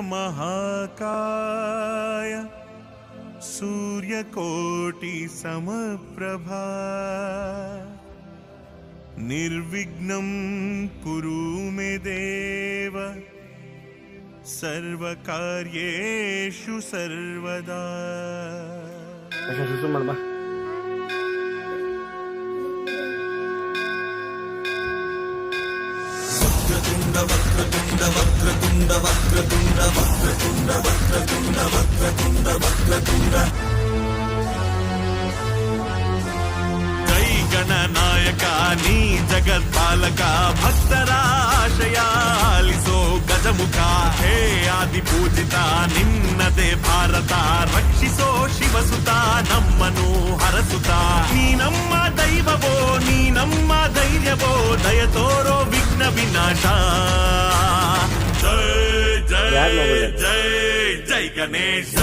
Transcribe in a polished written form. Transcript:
महाकाय सूर्यकोटि समप्रभा निर्विघ्नं कुरु मे देव सर्वकार्येषु सर्वदा। वक्रतुंड वक्रतुंड वक्रतुंड वक्रतुंड वक्रतुंड वक्रतुंड वक्रतुंड वक्रतुंड जय गणनायक नी जगत्पालक भक्ತರ ಆಶಯ ಆಲಿಸೋ ಗಜಮುಖ ಹೇ ಆದಿ ಪೂಜಿತ ನಿನ್ನದೇ ಭಾರತ ರಕ್ಷಿಸೋ ಶಿವಸುತ ನಮ್ಮನು ಹರಸುತ ನೀ ನಮ್ಮ ದೈವವೋ ನೀ ನಮ್ಮ ಧೈರ್ಯವೋ ದಯ ತೋರೋ ವಿಘ್ನ ವಿನಾಶ ಜೈ ಜೈ ಜೈ ಜೈ ಗಣೇಶ।